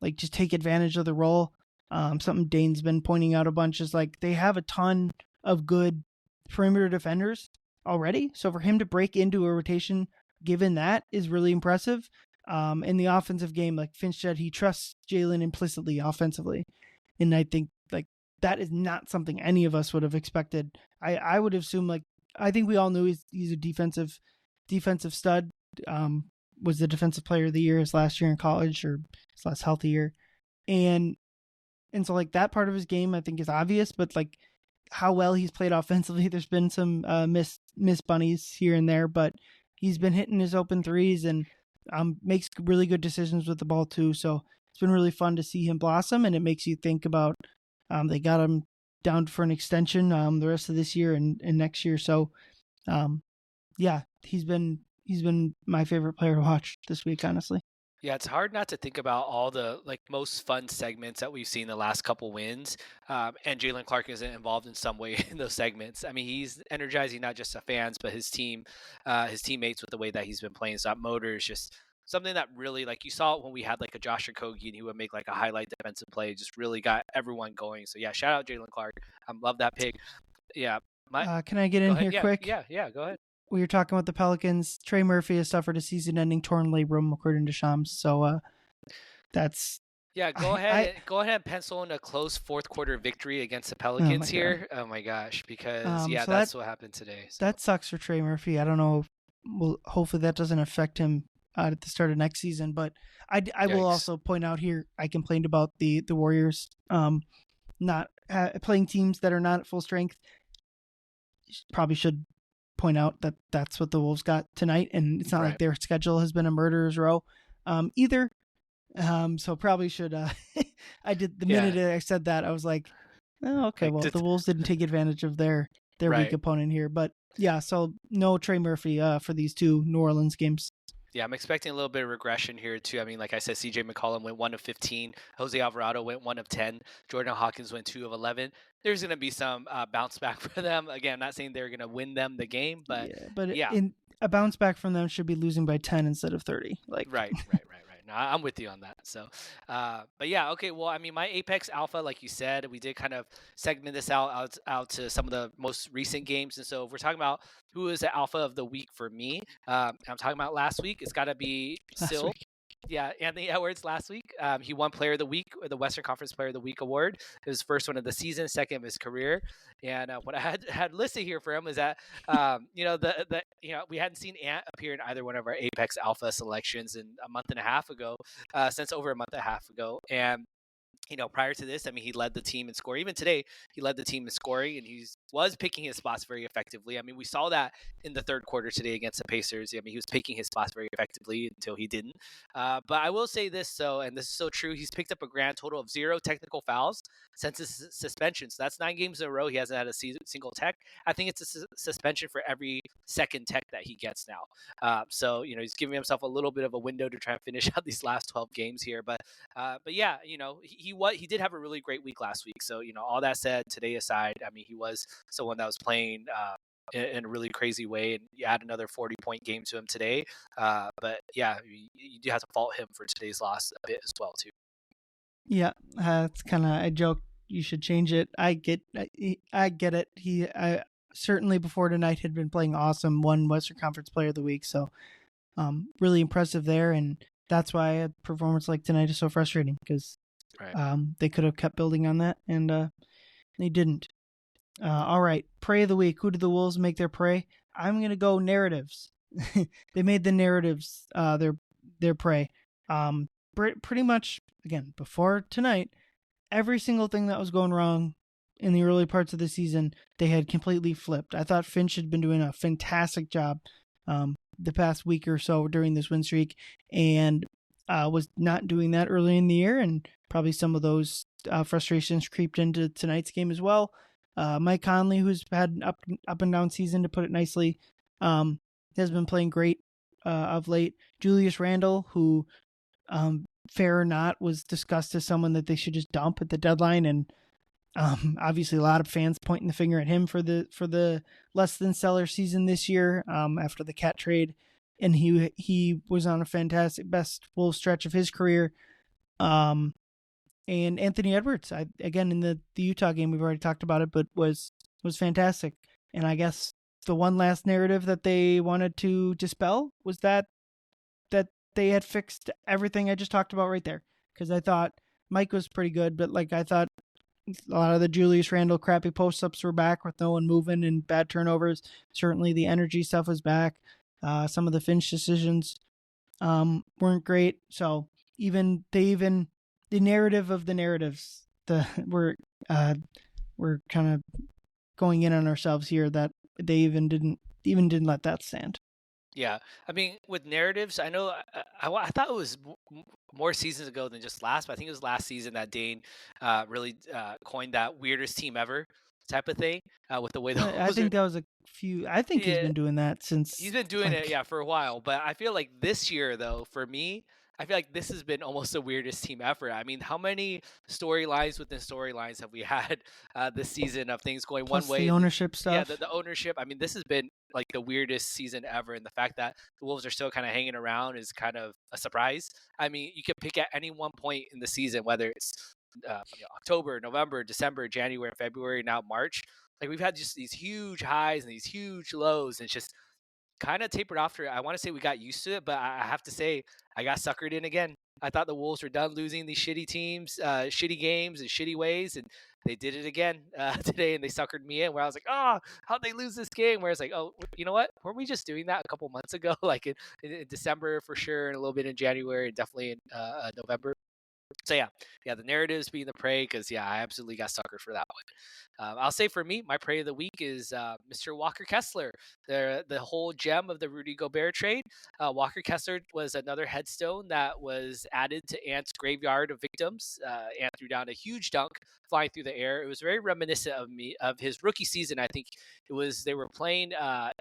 like just take advantage of the role. Something Dane's been pointing out a bunch is like they have a ton of good perimeter defenders already. So for him to break into a rotation, given that, is really impressive. In the offensive game, like Finch said, he trusts Jalen implicitly offensively. And I think like that is not something any of us would have expected. I would assume like I think we all knew he's a defensive stud. Was the defensive player of the year his last year in college or his last healthy year. And so like that part of his game I think is obvious, but like how well he's played offensively, there's been some miss bunnies here and there, but he's been hitting his open threes and makes really good decisions with the ball too. So it's been really fun to see him blossom, and it makes you think about they got him down for an extension the rest of this year and next year. So yeah, he's been my favorite player to watch this week, honestly. Yeah, it's hard not to think about all the like most fun segments that we've seen the last couple wins, and Jalen Clark isn't involved in some way in those segments. I mean, he's energizing not just the fans but his team, his teammates with the way that he's been playing. So that motor is just something that really, like you saw it when we had like a Josh Okogie and he would make like a highlight defensive play, just really got everyone going. So yeah, shout out Jalen Clark. Love that pick. Yeah, can I get in here quick? Yeah, go ahead. We were talking about the Pelicans. Trey Murphy has suffered a season-ending torn labrum, according to Shams. So that's Go ahead and pencil in a close fourth quarter victory against the Pelicans here. Oh my gosh, because so that's what happened today. So. That sucks for Trey Murphy. I don't know. Well, hopefully that doesn't affect him at the start of next season. But I will also point out here, I complained about the Warriors not playing teams that are not at full strength. Probably should point out that that's what the Wolves got tonight, and it's not like their schedule has been a murderer's row either. So probably should I did the minute I said that I was like, oh, okay, well the Wolves didn't take advantage of their weak opponent here, but yeah, so no Trey Murphy for these two New Orleans games. Yeah, I'm expecting a little bit of regression here too. I mean, like I said, CJ McCollum went 1 of 15. Jose Alvarado went 1 of 10. Jordan Hawkins went 2 of 11. There's going to be some bounce back for them. Again, I'm not saying they're going to win them the game, but in a bounce back from them should be losing by 10 instead of 30. Like right. No, I'm with you on that. So, but yeah, okay. Well, I mean, my Apex Alpha, like you said, we did kind of segment this out to some of the most recent games. And so if we're talking about who is the Alpha of the week for me, I'm talking about last week. It's got to be Sil. Yeah, Anthony Edwards last week. He won Player of the Week, the Western Conference Player of the Week award. It was first one of the season, second of his career. And what I had listed here for him is that we hadn't seen Ant appear in either one of our Apex Alpha selections in a month and a half ago, since over a month and a half ago. And prior to this, I mean, he led the team in scoring. Even today, he led the team in scoring, and he was picking his spots very effectively. I mean, we saw that in the third quarter today against the Pacers. I mean, he was picking his spots very effectively until he didn't. But I will say this, and this is so true, he's picked up a grand total of 0 technical fouls since his suspension. So that's 9 games in a row he hasn't had a single tech. I think it's a suspension for every second tech that he gets now. So he's giving himself a little bit of a window to try and finish out these last 12 games here. But yeah, he did have a really great week last week. So all that said, today aside, I mean, he was someone that was playing in a really crazy way, and you add another 40-point game to him today. But yeah, you do have to fault him for today's loss a bit as well too. Yeah, it's kind of a joke. You should change it. I get it. He certainly before tonight had been playing awesome. Won Western Conference Player of the Week, so really impressive there. And that's why a performance like tonight is so frustrating, because they could have kept building on that, and they didn't. All right, Prey of the Week. Who did the Wolves make their prey? I'm gonna go narratives. They made the narratives their prey. Pretty much, again, before tonight, every single thing that was going wrong in the early parts of the season, they had completely flipped. I thought Finch had been doing a fantastic job the past week or so during this win streak, and was not doing that early in the year, and probably some of those frustrations creeped into tonight's game as well. Mike Conley, who's had an up and down season, to put it nicely, has been playing great of late. Julius Randle, who, fair or not, was discussed as someone that they should just dump at the deadline, and obviously a lot of fans pointing the finger at him for the less than stellar season this year after the Cat trade, and he was on a fantastic best full stretch of his career. And Anthony Edwards, again in the Utah game, we've already talked about it, but was fantastic. And I guess the one last narrative that they wanted to dispel was that they had fixed everything I just talked about right there. Because I thought Mike was pretty good, but like I thought a lot of the Julius Randle crappy post-ups were back with no one moving and bad turnovers. Certainly the energy stuff was back. Some of the finish decisions weren't great. So even the narrative of the narratives, we're kind of going in on ourselves here that they even didn't let that stand. Yeah, I mean, with narratives, I know I thought it was more seasons ago than just last, but I think it was last season that Dane really coined that weirdest team ever type of thing with the way the I Wolves are. think that was a few. I think he's Yeah, been doing that he's since been doing it, like yeah, for a while. But I feel like this year, though, for me, I feel like this has been almost the weirdest team ever. I mean, how many storylines within storylines have we had this season of things going one plus way? the ownership Yeah, stuff. the ownership. I mean, this has been like the weirdest season ever, and the fact that the Wolves are still kind of hanging around is kind of a surprise. I mean, you could pick at any one point in the season, whether it's October, November, December, January, February, now March. Like we've had just these huge highs and these huge lows, and it's just kind of tapered off. I want to say we got used to it, but I have to say I got suckered in again. I thought the Wolves were done losing these shitty teams, shitty games, and shitty ways, and they did it again today, and they suckered me in. Where I was like, "Oh, how'd they lose this game?" Where it's like, "Oh, you know what? Weren't we just doing that a couple months ago? Like in December for sure, and a little bit in January, and definitely in November." So yeah, the narratives being the prey, because yeah, I absolutely got suckered for that one. I'll say for me, my prey of the week is Mr. Walker Kessler, the whole gem of the Rudy Gobert trade. Walker Kessler was another headstone that was added to Ant's graveyard of victims. Ant threw down a huge dunk flying through the air. It was very reminiscent of his rookie season. I think they were playing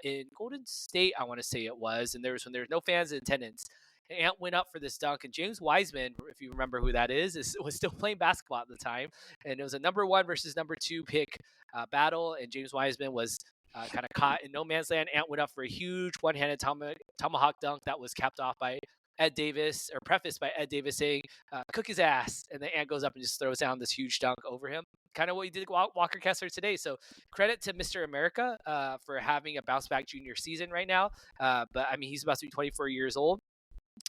in Golden State, I want to say it was, and there was when there was no fans in attendance. Ant went up for this dunk, and James Wiseman, if you remember who that was still playing basketball at the time, and it was a number 1 versus number 2 pick battle, and James Wiseman was kind of caught in no man's land. Ant went up for a huge one-handed tomahawk dunk that was capped off by Ed Davis, or prefaced by Ed Davis saying, "Cook his ass," and then Ant goes up and just throws down this huge dunk over him. Kind of what he did Walker Kessler today. So credit to Mr. America for having a bounce back junior season right now. But I mean, he's about to be 24 years old.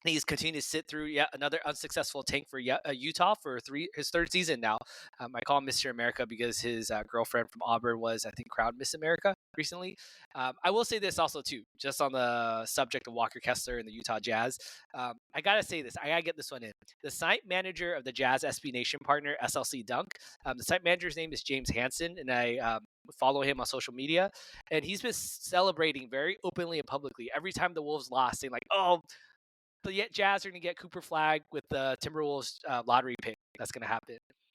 He's continued to sit through yet another unsuccessful tank for Utah for his third season now. I call him Mr. America because his girlfriend from Auburn was, I think, crowned Miss America recently. I will say this also, too, just on the subject of Walker Kessler and the Utah Jazz. I got to say this. I got to get this one in. The site manager of the Jazz SB Nation partner, SLC Dunk, the site manager's name is James Hansen, and I follow him on social media. And he's been celebrating very openly and publicly every time the Wolves lost, saying like, "Oh, the Jazz are going to get Cooper Flag with the Timberwolves lottery pick. That's going to happen."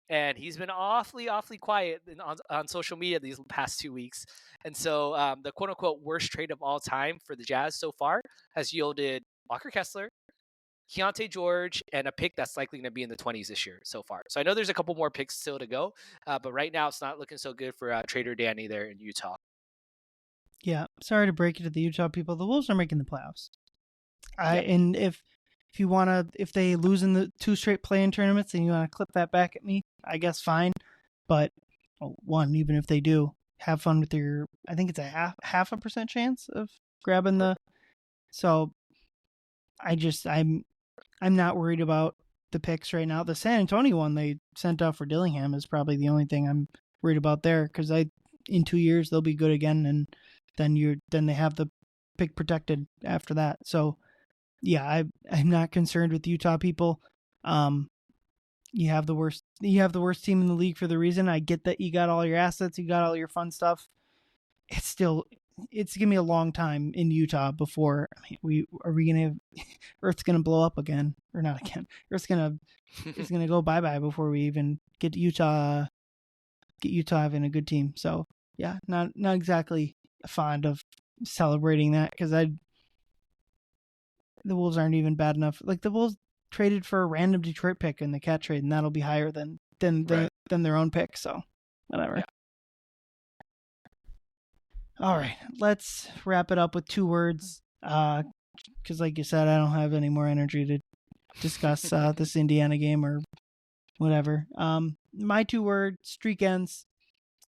And he's been awfully quiet on social media these past 2 weeks. And so the quote unquote worst trade of all time for the Jazz so far has yielded Walker Kessler, Keontae George, and a pick that's likely going to be in the 20s this year so far. So I know there's a couple more picks still to go, but right now it's not looking so good for Trader Danny there in Utah. Yeah, sorry to break it to the Utah people. The Wolves are making the playoffs. And if they lose in the 2 straight play-in tournaments and you want to clip that back at me, I guess fine. But even if they do, have fun with I think it's a half a percent chance of grabbing the. So I'm not worried about the picks right now. The San Antonio one they sent off for Dillingham is probably the only thing I'm worried about there, because in 2 years they'll be good again, and then they have the pick protected after that. So yeah, I'm not concerned with Utah people. You have the worst team in the league for the reason. I get that you got all your assets, you got all your fun stuff. It's gonna be a long time in Utah before Earth's gonna blow up again, or not again. It's gonna go bye before we even get Utah having a good team. So yeah, not exactly fond of celebrating that, because the Wolves aren't even bad enough. Like, the Wolves traded for a random Detroit pick in the cat trade, and that'll be higher than their own pick. So, whatever. Yeah. All right, let's wrap it up with 2 words. Because, like you said, I don't have any more energy to discuss this Indiana game or whatever. My 2 word streak ends.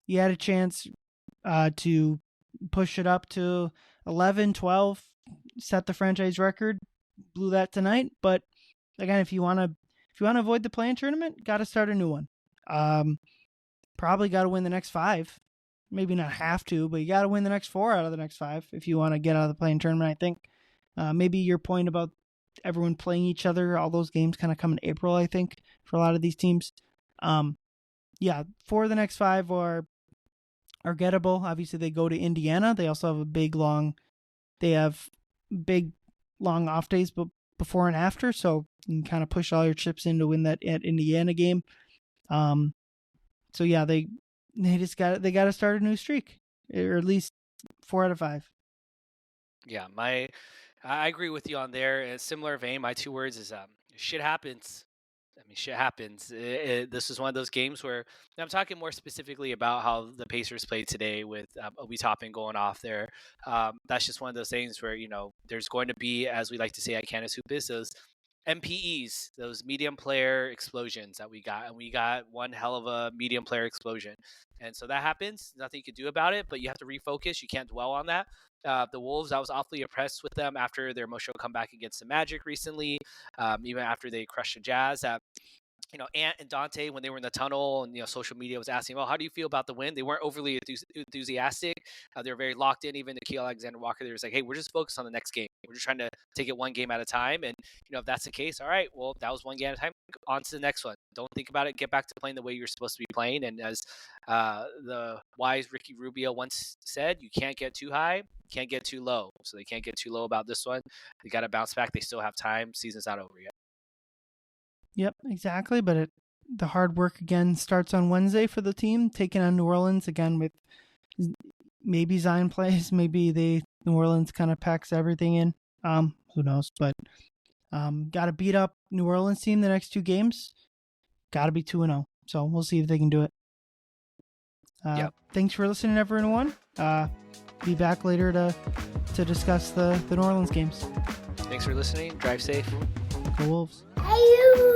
You had a chance to push it up to 11, 12, set the franchise record. blew that tonight. But again, if you want to avoid the play-in tournament, got to start a new one. Probably got to win the next 5. Maybe not have to, but you got to win the next 4 out of the next 5 if you want to get out of the play-in tournament. I think maybe your point about everyone playing each other, all those games kind of come in April, I think, for a lot of these teams. 4 of the next 5 are gettable. Obviously, they go to Indiana. They also have big long off days before and after, so you can kind of push all your chips in to win that at Indiana game. They got to start a new streak, or at least 4 out of 5. Yeah, I agree with you on there. In a similar vein, my 2 words is shit happens. I mean, shit happens. This is one of those games where I'm talking more specifically about how the Pacers played today with Obi Toppin going off there. That's just one of those things where, there's going to be, as we like to say at Canis Hoopus, those MPEs, those medium player explosions that we got. And we got one hell of a medium player explosion. And so that happens. Nothing you can do about it, but you have to refocus. You can't dwell on that. The Wolves, I was awfully impressed with them after their emotional comeback against the Magic recently, even after they crushed the Jazz. Ant and Dante, when they were in the tunnel and, social media was asking, well, how do you feel about the win? They weren't overly enthusiastic. They were very locked in. Even Nikhil Alexander-Walker, they were like, hey, we're just focused on the next game. We're just trying to take it one game at a time. And, if that's the case, all right, well, that was one game at a time. On to the next one. Don't think about it. Get back to playing the way you're supposed to be playing. And as the wise Ricky Rubio once said, you can't get too high, can't get too low. So they can't get too low about this one. They got to bounce back. They still have time. Season's not over yet. Yep, exactly. But the hard work again starts on Wednesday for the team, taking on New Orleans again with maybe Zion plays, maybe New Orleans kind of packs everything in. Who knows? But got to beat up New Orleans team the next 2 games. Got to be 2-0. So we'll see if they can do it. Thanks for listening, everyone. Be back later to discuss the New Orleans games. Thanks for listening. Drive safe. Go Wolves. Hey, you.